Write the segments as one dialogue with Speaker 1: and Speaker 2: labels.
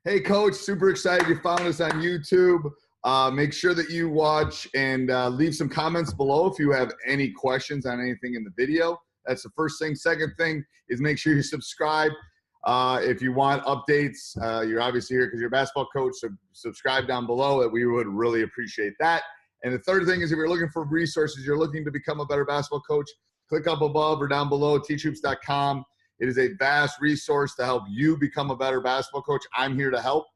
Speaker 1: Hey, Coach, super excited you found us on YouTube. Make sure that you watch and leave some comments below if you have any questions on anything in the video. That's the first thing. Second thing is make sure you subscribe. If you want updates, you're obviously here because you're a basketball coach, so subscribe down below. We would really appreciate that. And the third thing is if you're looking for resources, you're looking to become a better basketball coach, click up above or down below, teachhoops.com. It is a vast resource to help you become a better basketball coach. I'm here to help.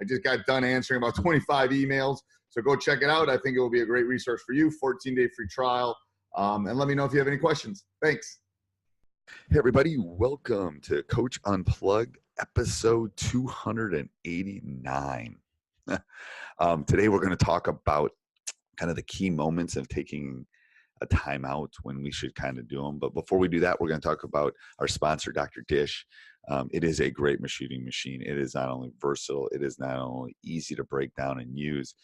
Speaker 1: I just got done answering about 25 emails, so go check it out. I think it will be a great resource for you, 14-day free trial. And let me know if you have any questions. Thanks.
Speaker 2: Hey, everybody. Welcome to Coach Unplugged, episode 289. Today, we're going to talk about kind of the key moments of taking a timeout, when we should kind of do them. But before we do that, we're going to talk about our sponsor, Dr.Dish. It is a great shooting machine. It is not only versatile, it is not only easy to break down and use.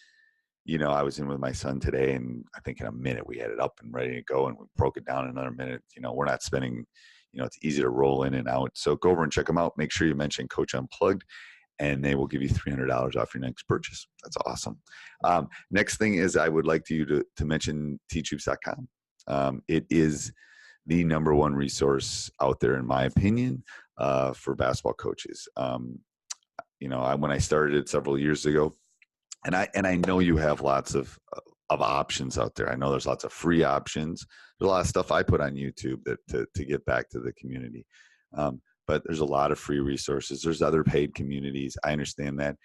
Speaker 2: You know, I was in with my son today, and I think in a minute we had it up and ready to go, and we broke it down in another minute. You know, we're not spending, it's easy to roll in and out. So go over and check them out. Make sure you mention Coach Unplugged, and they will give you $300 off your next purchase. That's awesome. Next thing is I would like you to mention teachhoops.com. It is the number one resource out there, in my opinion, for basketball coaches. When I started it several years ago, and I know you have lots of options out there. I know there's lots of free options. There's a lot of stuff I put on YouTube to get back to the community. But there's a lot of free resources. There's other paid communities. I understand that.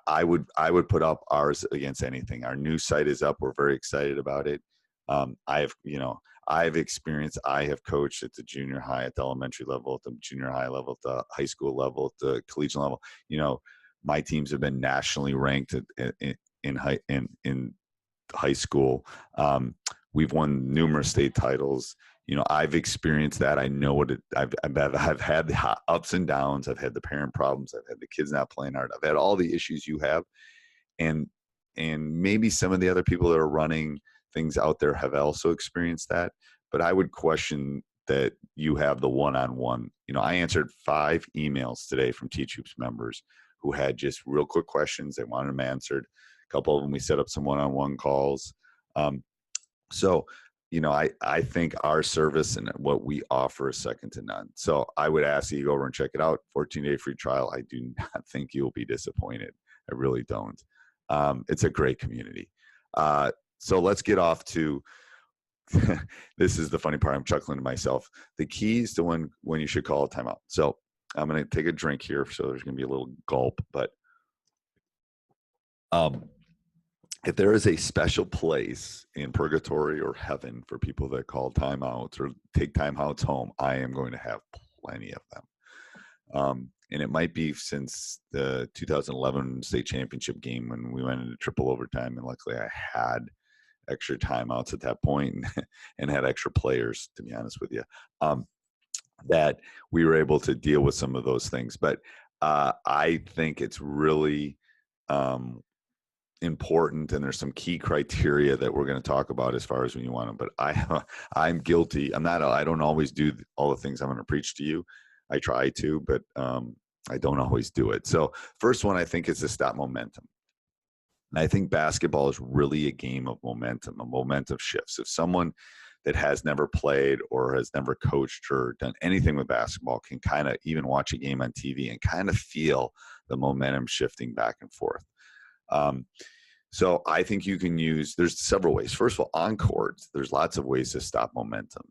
Speaker 2: I would put up ours against anything. Our new site is up. We're very excited about it. I've experienced, I have coached at the junior high, at the elementary level, at the junior high level, at the high school level, at the collegiate level. My teams have been nationally ranked in high school. We've won numerous state titles. I've experienced that. I know what I've had the ups and downs. I've had the parent problems. I've had the kids not playing hard. I've had all the issues you have. And maybe some of the other people that are running things out there have also experienced that. But I would question that you have the one-on-one. I answered 5 emails today from Teach Hoops members who had just real quick questions. They wanted them answered. A couple of them, we set up some one-on-one calls. I think our service and what we offer is second to none. So I would ask you to go over and check it out. 14-day free trial. I do not think you'll be disappointed. I really don't. It's a great community. So let's get off to, this is the funny part. I'm chuckling to myself. The keys to when you should call a timeout. So I'm going to take a drink here. So there's going to be a little gulp, but if there is a special place in purgatory or heaven for people that call timeouts or take timeouts home, I am going to have plenty of them. And it might be since the 2011 state championship game when we went into triple overtime, and luckily I had extra timeouts at that point and had extra players, to be honest with you, that we were able to deal with some of those things. But I think it's really important, and there's some key criteria that we're going to talk about as far as when you want them. But I'm guilty. I don't always do all the things I'm going to preach to you. I try to, but I don't always do it. So first one I think is to stop momentum. And I think basketball is really a game of momentum, a momentum shifts. If someone that has never played or has never coached or done anything with basketball can kind of even watch a game on TV and kind of feel the momentum shifting back and forth. So I think you can there's several ways. First of all, on court, there's lots of ways to stop momentum.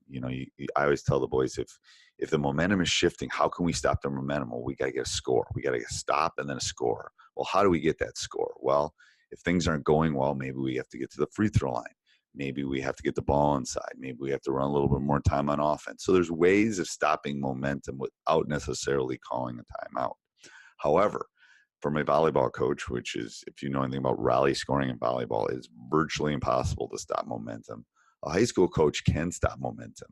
Speaker 2: I always tell the boys, if the momentum is shifting, how can we stop the momentum? Well, we got to get a score. We got to get a stop and then a score. Well, how do we get that score? Well, if things aren't going well, maybe we have to get to the free throw line. Maybe we have to get the ball inside. Maybe we have to run a little bit more time on offense. So there's ways of stopping momentum without necessarily calling a timeout. However, for my volleyball coach, which is, if you know anything about rally scoring in volleyball, it's virtually impossible to stop momentum. A high school coach can stop momentum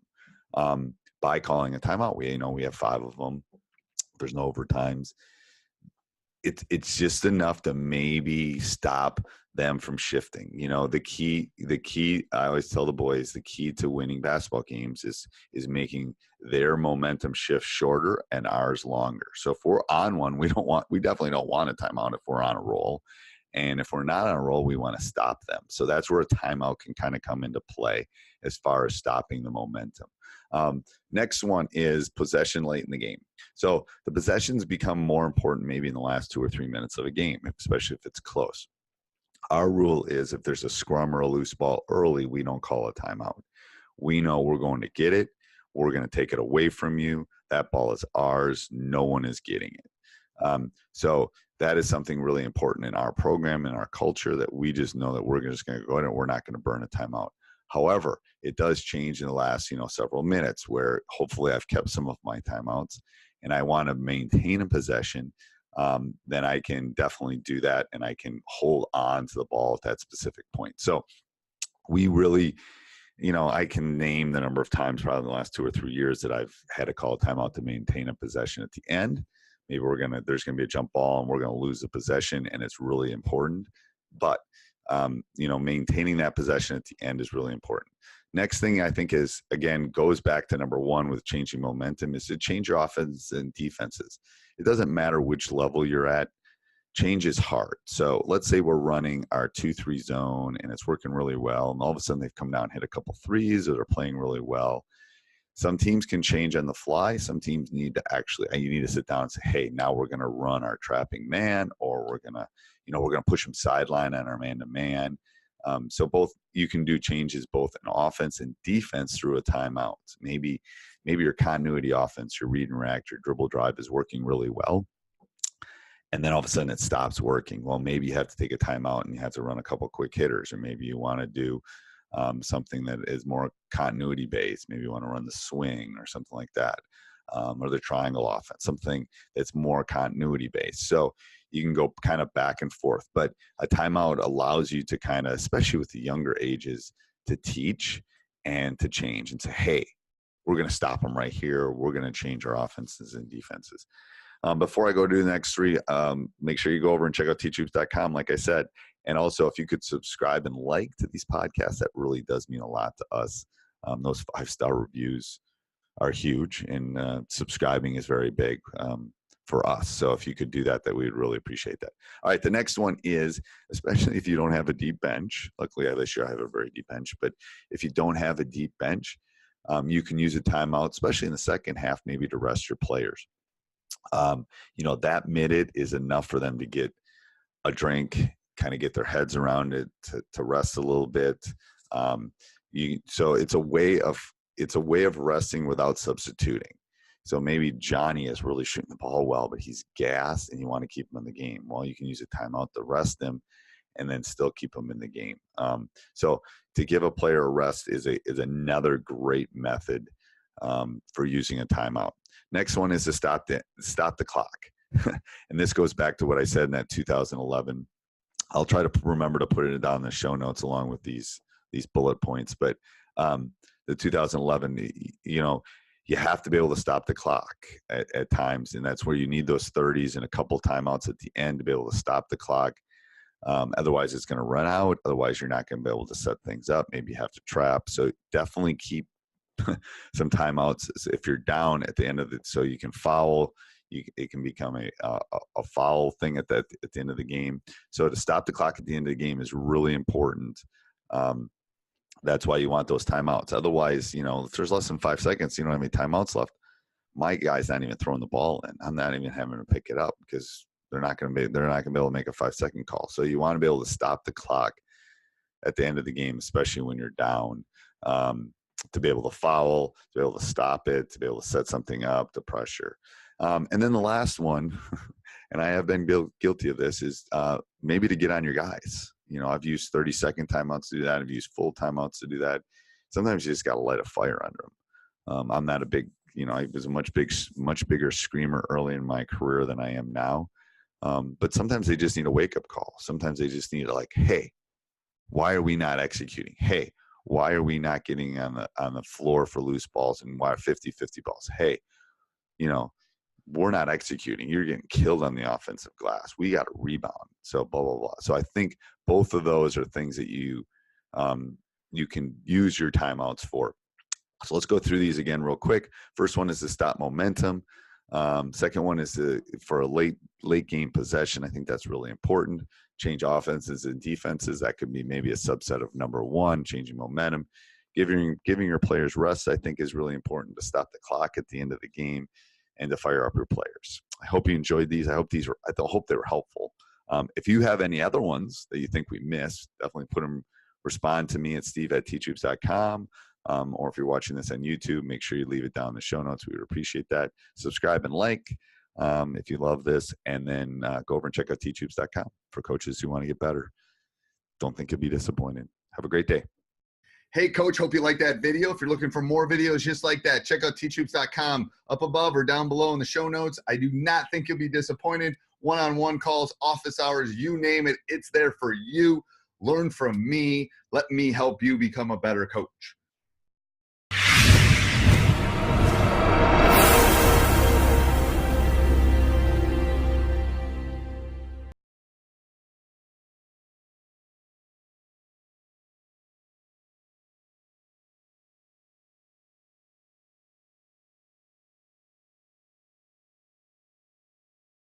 Speaker 2: by calling a timeout. We have 5 of them. There's no overtimes. it's just enough to maybe stop them from shifting. The key, I always tell the boys, the key to winning basketball games is making their momentum shift shorter and ours longer. So if we're on one, we definitely don't want a timeout if we're on a roll. And if we're not on a roll, we want to stop them. So that's where a timeout can kind of come into play as far as stopping the momentum. Next one is possession late in the game. So the possessions become more important maybe in the last 2 or 3 minutes of a game, especially if it's close. Our rule is if there's a scrum or a loose ball early, we don't call a timeout. We know we're going to get it. We're going to take it away from you. That ball is ours. No one is getting it. So that is something really important in our program, in our culture, that we just know that we're just going to go in and we're not going to burn a timeout. However, it does change in the last, several minutes where hopefully I've kept some of my timeouts and I want to maintain a possession. Then I can definitely do that and I can hold on to the ball at that specific point. So we really, I can name the number of times probably in the last 2 or 3 years that I've had to call a timeout to maintain a possession at the end. Maybe there's going to be a jump ball and we're going to lose the possession and it's really important. But, maintaining that possession at the end is really important. Next thing I think is, again, goes back to number one with changing momentum, is to change your offense and defenses. It doesn't matter which level you're at. Change is hard. So let's say we're running our 2-3 zone and it's working really well. And all of a sudden they've come down and hit a couple threes or they're playing really well. Some teams can change on the fly. Some teams you need to sit down and say, hey, now we're going to run our trapping man, or we're going to push them sideline on our man-to-man. So both, you can do changes both in offense and defense through a timeout. Maybe your continuity offense, your read and react, your dribble drive is working really well. And then all of a sudden it stops working. Well, maybe you have to take a timeout and you have to run a couple quick hitters, or maybe you want to do something that is more continuity based. Maybe you want to run the swing or something like that, or the triangle offense, something that's more continuity based. So you can go kind of back and forth, but a timeout allows you to kind of, especially with the younger ages, to teach and to change and say, hey, we're going to stop them right here. We're going to change our offenses and defenses. Before I go to the next three, make sure you go over and check out teachhoops.com, like I said. And also, if you could subscribe and like to these podcasts, that really does mean a lot to us. Those 5-star reviews are huge, and subscribing is very big for us. So if you could do that, we'd really appreciate that. All right, the next one is, especially if you don't have a deep bench. Luckily, this year I have a very deep bench. But if you don't have a deep bench, you can use a timeout, especially in the second half, maybe to rest your players. That minute is enough for them to get a drink, kind of get their heads around it, to rest a little bit. So it's a way of resting without substituting. So maybe Johnny is really shooting the ball well, but he's gassed and you want to keep him in the game. Well, you can use a timeout to rest him and then still keep him in the game. So to give a player a rest is another great method for using a timeout. Next one is to stop the clock. And this goes back to what I said in that 2011. I'll try to remember to put it down in the show notes along with these bullet points. But the 2011, you have to be able to stop the clock at times. And that's where you need those 30s and a couple timeouts at the end to be able to stop the clock. Otherwise, it's going to run out. Otherwise, you're not going to be able to set things up. Maybe you have to trap. So definitely keep some timeouts if you're down at the end of it, so you can foul. It can become a foul thing at the end of the game. So to stop the clock at the end of the game is really important. That's why you want those timeouts. Otherwise, if there's less than 5 seconds, you don't have any timeouts left. My guy's not even throwing the ball in. I'm not even having to pick it up because they're not going to be able to make a 5-second call. So you want to be able to stop the clock at the end of the game, especially when you're down. To be able to foul, to be able to stop it, to be able to set something up, the pressure. And then the last one, and I have been guilty of this, is maybe to get on your guys. I've used 30-second timeouts to do that. I've used full timeouts to do that. Sometimes you just got to light a fire under them. I'm not a big, I was a much bigger screamer early in my career than I am now. But sometimes they just need a wake-up call. Sometimes they just need hey, why are we not executing? Hey, why are we not getting on the floor for loose balls and why 50-50 balls? Hey, we're not executing. You're getting killed on the offensive glass. We got to rebound. So blah, blah, blah. So I think both of those are things that you can use your timeouts for. So let's go through these again real quick. First one is to stop momentum. Second one is for a late game possession. I think that's really important. Change offenses and defenses. That could be maybe a subset of number one, changing momentum. Giving your players rest, I think, is really important to stop the clock at the end of the game and to fire up your players. I hope you enjoyed these. I hope they were helpful. If you have any other ones that you think we missed, definitely respond to me at steve@teachhoops.com. Or if you're watching this on YouTube, make sure you leave it down in the show notes. We would appreciate that. Subscribe and like if you love this. And then go over and check out teachhoops.com for coaches who want to get better. Don't think you'll be disappointed. Have a great day.
Speaker 1: Hey, Coach, hope you like that video. If you're looking for more videos just like that, check out teachhoops.com up above or down below in the show notes. I do not think you'll be disappointed. One-on-one calls, office hours, you name it, it's there for you. Learn from me. Let me help you become a better coach.